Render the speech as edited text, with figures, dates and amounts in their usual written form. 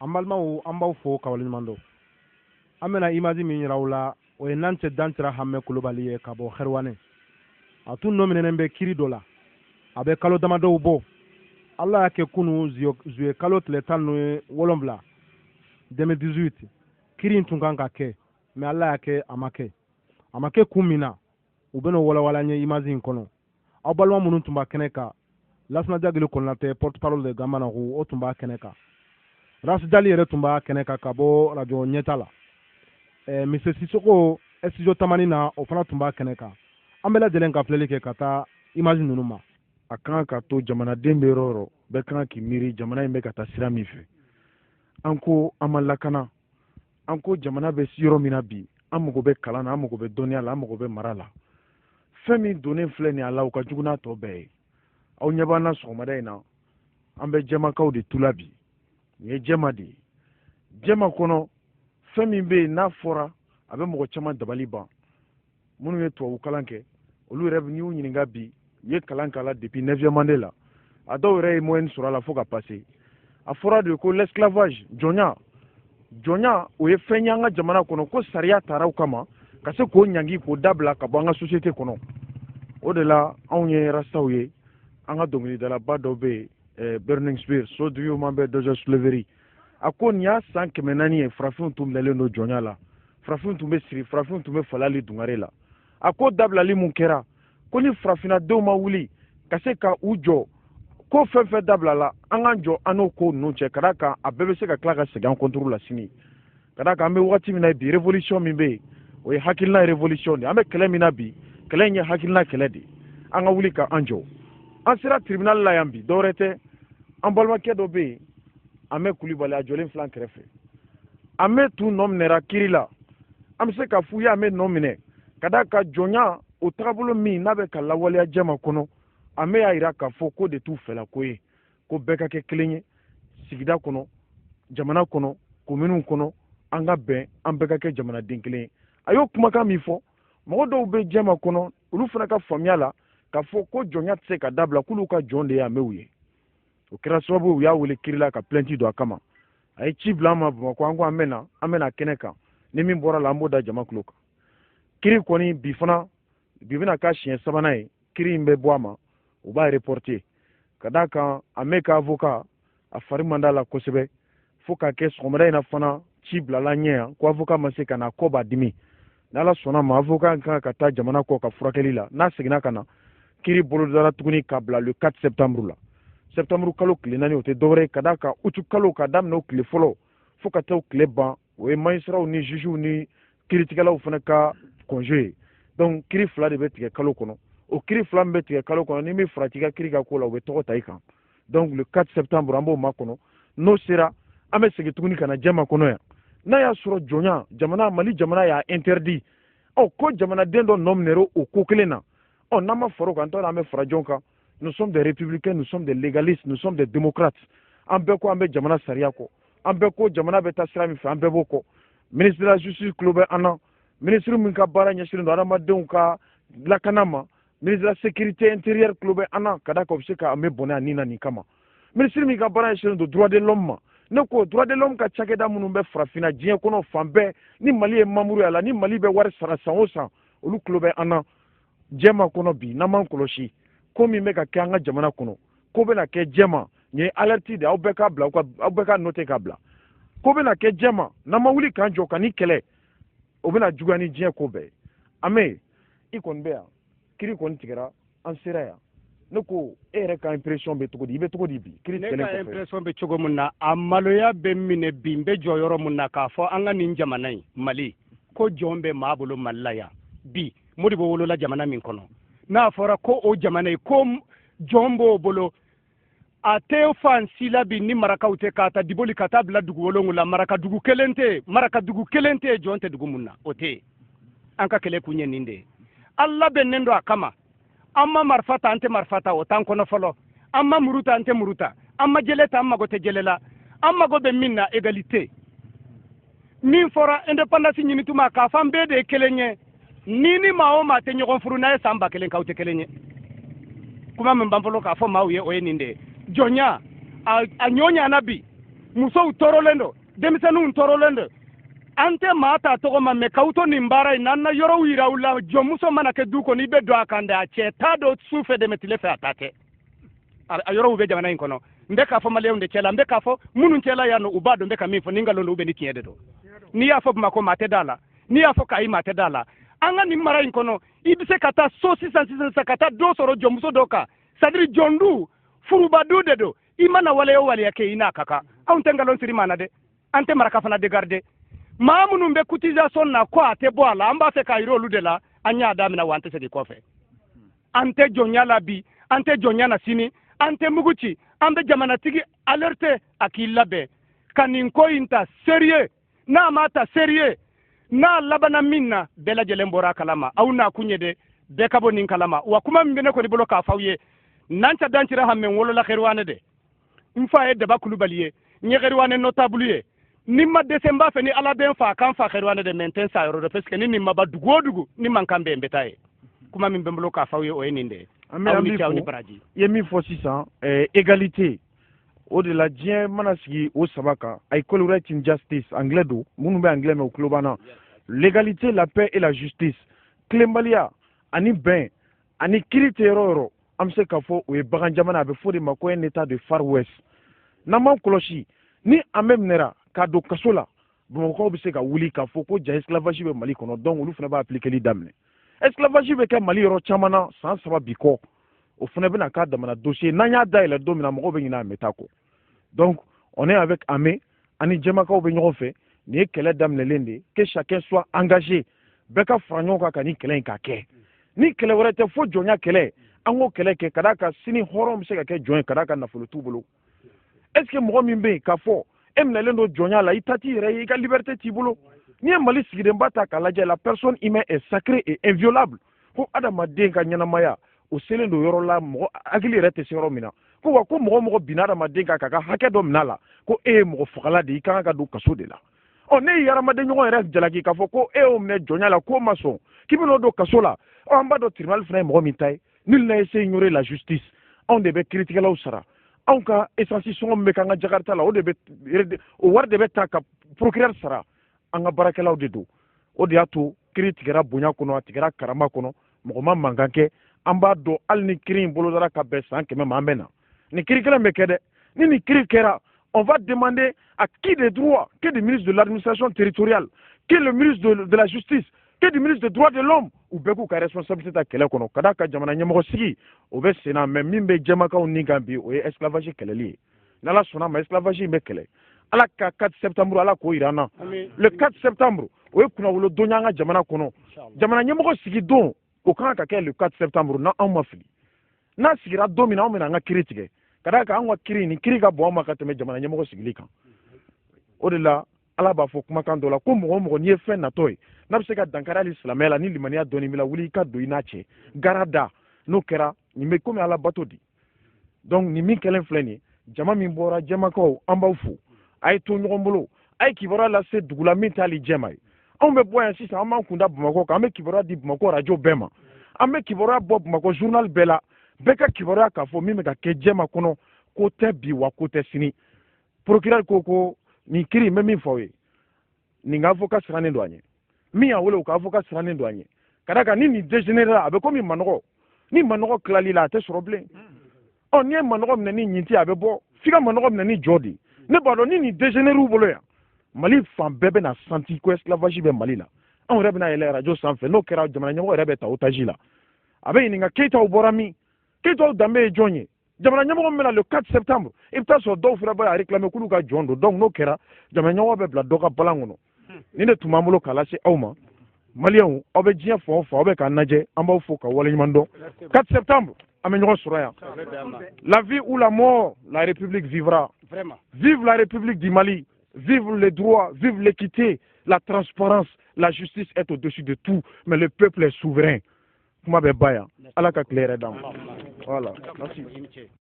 Ambalma ambao fo kawalimando. Amena imazi min raula o enante dantira hamme kulubali ka bo kherwane. Atu nomine be kiri dola. Abe kalo damado bo. Allah yake kunu zuye kalo tletan no wolombla. 2018 kiri ntunganga ke me Allah yake amake kumina ubeno wala nye imazi nkono. Abalwa munun tumba keneka. Lasna jagile konate porte-parole de Gamana ru o tumba keneka. Ras dali yere tumba keneka kabo radio nyetala. Mr. Sissoko esijo tamani na o fana tumba keneka. Ambela jelen ka plele ke kata imagine nunuma. Akan ka to jamana dembe roro be kan ki miri jamana imbe kata sira mi fe. Anko amalakana. Anko jamana be siro mina bi. Amugo be kalana, amugo be donia la, amugo be marala. Femi donen fle ni ala uka juguna to be. Au nyabana sogomada ina. Ambe jema kaw de tulabi. Ye jema di. Jema kono femi be na fora abe mogo chama dabali ban. Munu ye tuwa ukalanke. Olu rebe ni unyinga bi. Ye kalankala depuis 9e mandela. Ado re moyen sura la foka passer. A fora de ko l'esclavage jonya o ye fenyanga jamana kono ko sariya taraw kama kase ko nyangi ko dabla ka banga société kono. O de la onye rastawie anga dongili dala bado be Burning Spear so do you remember Doja Slavery ako nya san kemenani e frafun tumlele no jonya la frafun tumbe siri frafun tumbe falali dungare la ako dabla li munkera ko ni frafina do ma wuli kase ka ujo ko fefe dabla la anga jo ano ko nunche kadaka abebe se ka klaka segan contrôle la sini kadaka ambe wati mina bi revolution mi be o hakilna revolution ambe kele mina bi kele nya hakilna kele di anga wuli ka anjo ansira tribunal la yambi dorete ambalma kedo be ame kulibali a jolen flan krefe ame tu nomnera kirila amse ka fuya ame nomine kadaka jonya o trabulo mi nabe ka lawali a jama kono ame ya ira ka fo ko de tu fela koye ko beka ke klenye sigida kono jamana kono kominu kono anga ben an beka ke jamana den klenye ayo kuma ka mi fo mo do be jama kono ulu fana ka famia la ka fo ko jonya tse ka dabla kulu ka jonde ya mewuye o kira sababu ya wele kirila ka plenty do akama ay chibla ma ko ango amena keneka ni min bora la mboda jama kluka kiri koni bifana bibina ka chien sabana e kiri mbe boama o ba reporter kadaka ameka avocat a fari mandala kosebe foka ke somra ina fana chibla la nya ko avocat maseka na ko ba dimi nala sona ma avocat kan ka ta jamana ko ka furakeli la na sigina kana kiri bolo dara tuguni kabla le 4 septembre la septembre kalo kile nani o te dore kadaka utu kalo kadam no kile folo foka te o kile ban o e maïsra ni juju ni criticala o fana ka congé donc kiri fla de betige kalo kono o kiri fla betige kalo kono ni mi fratika kiri ka ko la o be to ta kan donc le 4 septembre ambo makono no sera ame sege tuguni kana jama kono ya na ya suro jonya jamana mali jamana ya interdit o ko jamana dendo nomnero o ko kelena o nama foro kan to na me frajonka nous sommes des républicains, nous sommes des légalistes, nous sommes des démocrates. Ambeko ambe jamana sariako. Ambeko jamana beta srami fa ambeko. Ministre de la Justice Klobe Anna, ministre minka bara nyashiro ndo arama donka la kanama, ministre de la Sécurité intérieure Klobe Anna kadaka obseka ambe bona nina nikama. Ministre minka bara nyashiro ndo droit de l'homme. Noko droit de l'homme ka chakeda munumbe frafina jien kono fambe ni mali e mamuru ala ni mali be war sara sangosa olu Klobe Anna jema kono bi naman koloshi. Komi meka kanga jamana kono ko bena ke jema nye alerti de aubeka bla aubeka note kabla ko bena ke jema na mawuli kanjo kani kele obena jugani je ko be ame ikon be ya kiri kon tigara ansera ya noko ere ka impression be togodi bi kiri tele ko impression be chogo munna amaloya be mine bimbe joyoro munna ka fo anga nin jamanai mali ko jombe mabulo mallaya bi modibo wolo la jamana min kono na fora ko o jamana ko jombo bolo ate fansi la bi ni maraka ute kata diboli kata bla dugu wolongu la maraka dugu kelente jonte dugu munna ote anka kele kunye ninde alla benendo akama amma marfata ante marfata o tan kono folo amma muruta ante muruta amma jeleta amma gote jelela amma go be minna égalité min fora indépendance nyini tuma ka fambe de kelenye nini mao ma te nyogon furu na samba kelen kaute kelenye kuma mbambolo ka fo mawiye o yeninde jonya a nyonya nabi musow tɔɔrɔlen do denmisɛnninw tɔɔrɔlen do an tɛ maa ta tɔgɔ ma mɛ k'aw to nin baara in na an na yɔrɔw yira aw la jɔnmuso mana kɛ du kɔnɔ i bɛ don a kan dɛ a cɛ t'a dɔn su fɛ dɛmɛ tile fɛ a ta tɛ a yɔrɔw bɛ jamana in kɔnɔ n bɛ k'a fɔ maliyɛnw de cɛla n bɛ k'a fɔ minnu cɛla yan nɔ u b'a dɔn n bɛ ka min fɔ ni nkalon don u bɛ ni tiɲɛ de don n'i y'a fɔ Bamakɔ maa tɛ da la n'i y'a fɔ Kayi maa tɛ da la an ka nin mara in kɔnɔ i bɛ se ka taa so sisan ka taa dɔ sɔrɔ jɔnmuso dɔ kan c'est-à-dire jɔndu furubadu de don i mana waleya o waleya kɛ i n'a ka kan anw tɛ nkalon siri maa na dɛ an tɛ maraka fana dégarder maa minnu bɛ cotisation na ko a tɛ bɔ a la an b'a fɛ k'a yira olu de la an y'a daminɛ wa an tɛ segin kɔfɛ an tɛ jɔnya la bi an tɛ jɔnya na sini an tɛ mugu ci an bɛ jamanatigi alerte a k'i labɛn ka nin ko in ta sérieux n'a ma ta sérieux n'a labana min na bɛɛ lajɛlen bɔra a kalama aw n'a kun ye dɛ bɛɛ ka bɔ nin kalama wa kuma min bɛ ne kɔni bolo k'a fɔ aw ye n'an ca dancira ha mɛ wolola xeriwane de n fa ye daba kulubali ye n ye xeriwane notable ye ni ma dɛsɛ n b'a fɛ ni ala bɛ n fa kan fa xeriwane de mɛ n tɛ n sa yɔrɔ dɔ parce que ni nin ma ba dugu o dugu ni man kan bɛ n bɛ taa ye kuma min bɛ n bolo k'a fɔ aw ye o ye nin de ye aw ni ce aw ni baraji i ye min fɔ sisan égalité o de la diɲɛ mana sigi o saba kan equal rights and justice anglais don minnu bɛ anglais mɛn o tulo b'an na l'égalité la paix et la justice tilenbaliya ani bɛn ani kiiri tɛ yɔrɔ yɔrɔ an bɛ se k'a fɔ o ye bagan jamana a bɛ fɔ de ma ko un état de far west n'an m'an kɔlɔsi ni an bɛ minɛra k'a don kaso la bamakɔkaw bɛ se ka wuli k'a fɔ ko ja esclavage bɛ mali kɔnɔ donc olu fana b'a appliquer daminɛ esclavage bɛ kɛ mali yɔrɔ caman na san 3 bi kɔ o fana bɛna k'a damana dossier n'an y'a dayɛlɛ don min na mɔgɔw bɛ ɲinɛ a mɛta kɔ donc on est avec Amé ani jɛmakaw bɛ ɲɔgɔn fɛ nin ye kɛlɛ daminɛlen de que chacun soit engagé bɛɛ ka fara ɲɔgɔn kan ka nin kɛlɛ in ka kɛ ni kɛlɛ wɛrɛ tɛ fo jɔnya kɛlɛ an k'o kɛlɛ kɛ ka d'a kan sini hɔrɔn bɛ se ka kɛ jɔn ye ka d'a kan nafolo t'u bolo est ce que mɔgɔ min bɛ yen k'a fɔ e minɛlen don jɔnya la i ta t'i yɛrɛ ye i ka liberté t'i bolo n'i ye mali sigidenba ta k'a lajɛ la personne humaine est sacrée et inviolable ko adamaden ka ɲɛnamaya o selen don yɔrɔ la mɔgɔ hakili yɛrɛ tɛ se yɔrɔ min na ko wa ko mɔgɔ mɔgɔ binna adamaden kan k'a ka hakɛ dɔ minɛ a la ko e ye mɔgɔ fagala de i kan ka don kaso de la ɔ ne ye hadamaden ɲɔgɔn yɛrɛ jalaki k'a fɔ ko e y'o minɛ jɔnya la k'o ma sɔn k'i bɛ n'o don kaso la ɔ an b'a dɔn tribunal fana ye mɔgɔ min ta ye nul n'a essayé ignorer la justice anw de bɛ kiiritigɛlaw sara anw ka essence sɔngɔ min bɛ k'an ka jakarta la o wari de bɛ ta ka procureur sara an ka baarakɛlaw de don o de y'a to kiiri tigɛra bonya kɔnɔ a tigɛra karama kɔnɔ mɔgɔ ma mankan kɛ an b'a dɔn hali ni kiiri in bolodara ka bɛn san 100 ma an bɛ na nin kiiri kelen bɛ kɛ dɛ ni nin kiiri kɛra on va demander à qui des droits que du ministre de l'administration territoriale que le ministre de la justice que du ministre des droits de l'homme u bɛɛ k'u ka responsabilité ta kɛlɛ kɔnɔ ka d'a kan jamana ɲɛmɔgɔ sigi o bɛ sen na mais min bɛ jɛmakaw ni kan bi o ye esclavage kɛlɛli ye n'ala sɔnna ma esclavage in bɛ kɛlɛ ala ka 4 septembre ala k'o yira an na le 4 septembre o ye kunnawolo don y'an ka jamana kɔnɔ jamana ɲɛmɔgɔ sigi don o kan ka kɛ le 4 septembre na anw ma fili n'a sigira don min na anw bɛna an ka kiiri tigɛ ka d'a kan anw ka kiiri nin kiiri ka bon an ma ka tɛmɛ jamana ɲɛmɔgɔ sigili kan o de la ala b'a fɔ kumakan dɔ la ko mɔgɔ o mɔgɔ n'i ye fɛn natɔ ye n'a bɛ se ka dankari hali silamɛya la ni limaniya dɔɔni b'i la wuli i ka don i n'a cɛ gara da n'o kɛra nin bɛ komi ala bato di donc nin min kɛlen filɛ nin ye jama min bɔra jɛmakaw an b'aw fo a ye to ɲɔgɔn bolo a ye kibaruya lase dugu la min t'ale jɛma ye anw bɛ bɔ yan sisan an b'an kun da bamakɔ kan an bɛ kibaruya di bamakɔ radio bɛɛ ma an bɛ kibaruya bɔ bamakɔ journal bɛɛ la bɛɛ ka kibaruya k'a fɔ min bɛ ka kɛ jɛma kɔnɔ ko tɛ bi wa ko tɛ sini procureur ko nin kiiri n bɛ min fɔ aw ye nin ka avocat sirannen don an ɲɛ min y'a wele o ka avocat sirannen don an ɲɛ ka d'a kan ni nin dégénéré la a bɛ komi manɔgɔ ni manɔgɔ tilali la a tɛ sɔrɔ bilen ɔ n'i ye manɔgɔ minɛ ni ɲinti a bɛ bɔ f'i ka manɔgɔ minɛ ni jɔ de ne b'a dɔn ni nin dégénéré u bolo yan mali fan bɛɛ bɛna santi ko esclavage bɛ mali la anw yɛrɛ bɛna yɛlɛ radio sanfɛ n'o kɛra jamana ɲɛmɔgɔ yɛrɛ bɛ ta otage la a bɛ ɲininka keyitaw bɔra min keyitaw danbe ye jɔn ye jamana ɲɛmɔgɔ min bɛna le 4 septembre i bɛ taa sɔrɔ dɔw fana bɛ a réclamer k'olu ka jɔn don donc n'o kɛra jamana ɲɛmɔgɔ bɛ bila dɔ ka balan kɔnɔ nin de tun b'an bolo k'a lase aw ma maliyɛnw aw bɛ diɲɛ fan o fan aw bɛ k'an lajɛ an b'aw fo ka waleɲuman dɔn 4 septembre an bɛ ɲɔgɔn sɔrɔ yan la vie ou la mort la république vivra vive la république du Mali vive les droits vive l'équité la transparence la justice est au-dessus de tout mais le peuple est souverain kuma bɛ ba yan ala ka tile yɛrɛ d'an ma voilà merci